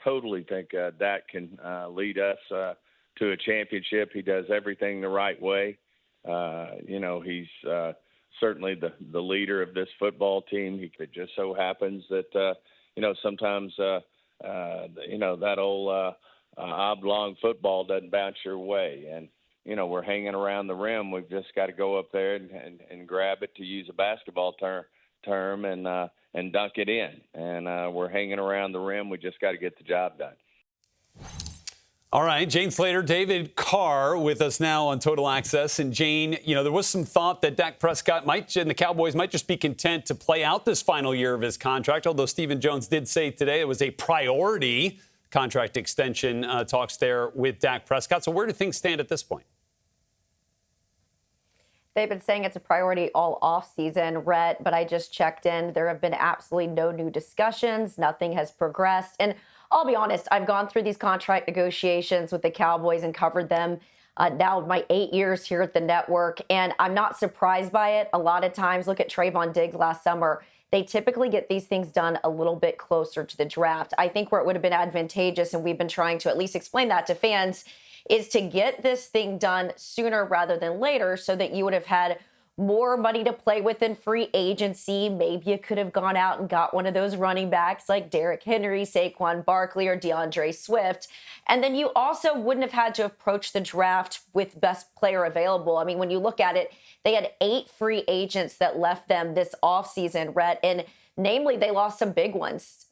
totally think Dak can lead us to a championship. He does everything the right way. He's certainly the leader of this football team. It just so happens that, sometimes, that old oblong football doesn't bounce your way. And, we're hanging around the rim. We've just got to go up there and grab it, to use a basketball term, and dunk it in. And we're hanging around the rim. We just got to get the job done. All right, Jane Slater, David Carr with us now on Total Access. And Jane, there was some thought that Dak Prescott and the Cowboys might just be content to play out this final year of his contract, although Stephen Jones did say today it was a priority contract extension talks there with Dak Prescott. So where do things stand at this point? They've been saying it's a priority all offseason, Rhett, but I just checked in. There have been absolutely no new discussions. Nothing has progressed. And I'll be honest, I've gone through these contract negotiations with the Cowboys and covered them now my 8 years here at the network, and I'm not surprised by it. A lot of times, look at Trayvon Diggs last summer. They typically get these things done a little bit closer to the draft. I think where it would have been advantageous, and we've been trying to at least explain that to fans, is to get this thing done sooner rather than later so that you would have had more money to play with in free agency. Maybe you could have gone out and got one of those running backs like Derrick Henry, Saquon Barkley, or DeAndre Swift. And then you also wouldn't have had to approach the draft with best player available. I mean, when you look at it, they had 8 free agents that left them this offseason, Rhett, and namely, they lost some big ones.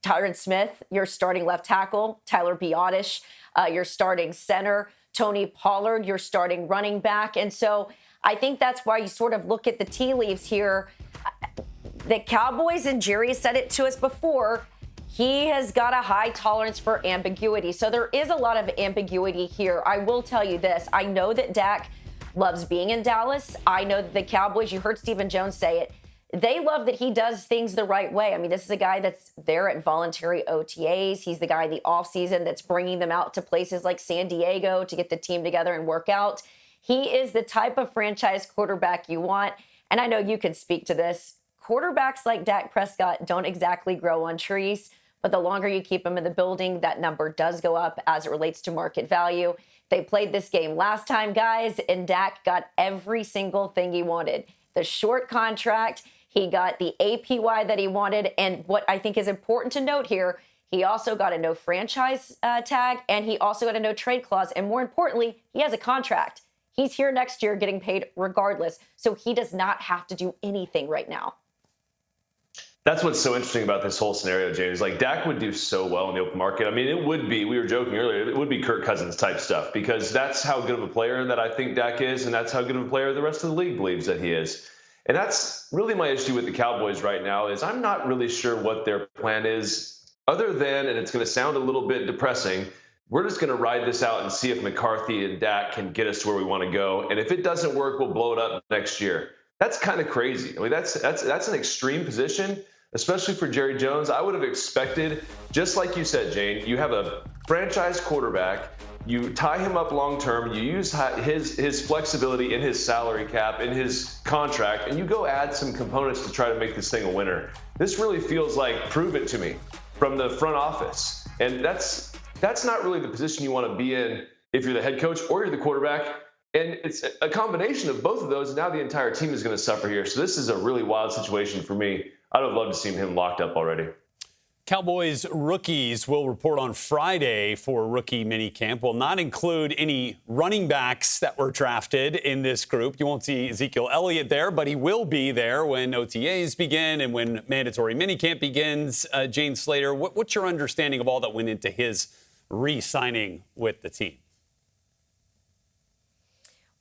Tyron Smith, your starting left tackle. Tyler Biotish, your starting center. Tony Pollard, your starting running back. And so I think that's why you sort of look at the tea leaves here. The Cowboys, and Jerry said it to us before, he has got a high tolerance for ambiguity. So there is a lot of ambiguity here. I will tell you this. I know that Dak loves being in Dallas. I know that the Cowboys, you heard Stephen Jones say it, they love that he does things the right way. I mean, this is a guy that's there at voluntary OTAs. He's the guy in the offseason that's bringing them out to places like San Diego to get the team together and work out. He is the type of franchise quarterback you want. And I know you can speak to this. Quarterbacks like Dak Prescott don't exactly grow on trees, but the longer you keep him in the building, that number does go up as it relates to market value. They played this game last time, guys, and Dak got every single thing he wanted. The short contract, he got the APY that he wanted, and what I think is important to note here, he also got a no franchise tag, and he also got a no trade clause, and more importantly, he has a contract. He's here next year getting paid regardless, so he does not have to do anything right now. That's what's so interesting about this whole scenario, James. Like, Dak would do so well in the open market. I mean, it would be, we were joking earlier, it would be Kirk Cousins type stuff, because that's how good of a player that I think Dak is, and that's how good of a player the rest of the league believes that he is. And that's really my issue with the Cowboys right now, is I'm not really sure what their plan is, other than, and it's going to sound a little bit depressing, we're just going to ride this out and see if McCarthy and Dak can get us to where we want to go. And if it doesn't work, we'll blow it up next year. That's kind of crazy. I mean, that's an extreme position, especially for Jerry Jones. I would have expected, just like you said, Jane, you have a franchise quarterback, you tie him up long term, you use his flexibility in his salary cap, in his contract, and you go add some components to try to make this thing a winner. This really feels like prove it to me from the front office. And that's not really the position you want to be in if you're the head coach or you're the quarterback. And it's a combination of both of those. Now the entire team is going to suffer here. So this is a really wild situation for me. I'd have loved to see him locked up already. Cowboys rookies will report on Friday for rookie minicamp. Will not include any running backs that were drafted in this group. You won't see Ezekiel Elliott there, but he will be there when OTAs begin and when mandatory minicamp begins. Jane Slater, what's your understanding of all that went into his re-signing with the team?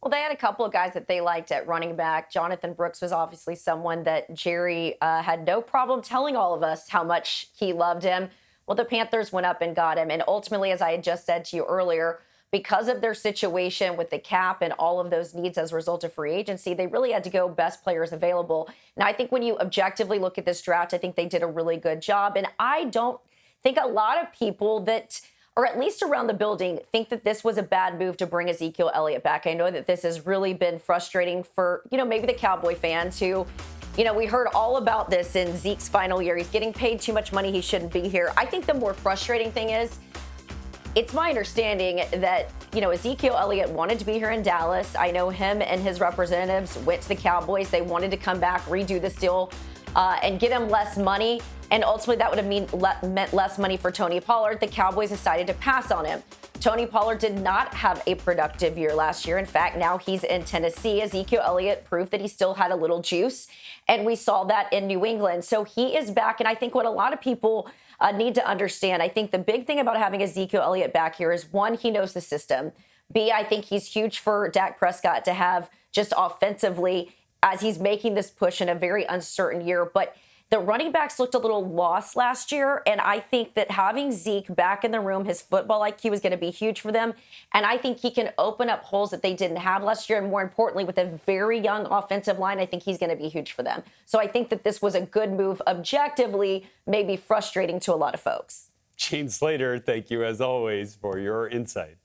Well, they had a couple of guys that they liked at running back. Jonathan Brooks was obviously someone that Jerry had no problem telling all of us how much he loved him. Well, the Panthers went up and got him. And ultimately, as I had just said to you earlier, because of their situation with the cap and all of those needs as a result of free agency, they really had to go best players available. Now, I think when you objectively look at this draft, I think they did a really good job. And I don't think a lot of people that, or at least around the building, think that this was a bad move to bring Ezekiel Elliott back. I know that this has really been frustrating for, maybe the Cowboy fans who We heard all about this in Zeke's final year. He's getting paid too much money. He shouldn't be here. I think the more frustrating thing is, it's my understanding that, Ezekiel Elliott wanted to be here in Dallas. I know him and his representatives went to the Cowboys. They wanted to come back, redo this deal, and get him less money. And ultimately, that would have meant less money for Tony Pollard. The Cowboys decided to pass on him. Tony Pollard did not have a productive year last year. In fact, now he's in Tennessee. Ezekiel Elliott proved that he still had a little juice, and we saw that in New England. So he is back, and I think what a lot of people need to understand, I think the big thing about having Ezekiel Elliott back here is, one, he knows the system. B, I think he's huge for Dak Prescott to have just offensively as he's making this push in a very uncertain year. But the running backs looked a little lost last year, and I think that having Zeke back in the room, his football IQ is going to be huge for them, and I think he can open up holes that they didn't have last year, and more importantly, with a very young offensive line, I think he's going to be huge for them. So I think that this was a good move objectively, maybe frustrating to a lot of folks. Jane Slater, thank you as always for your insight.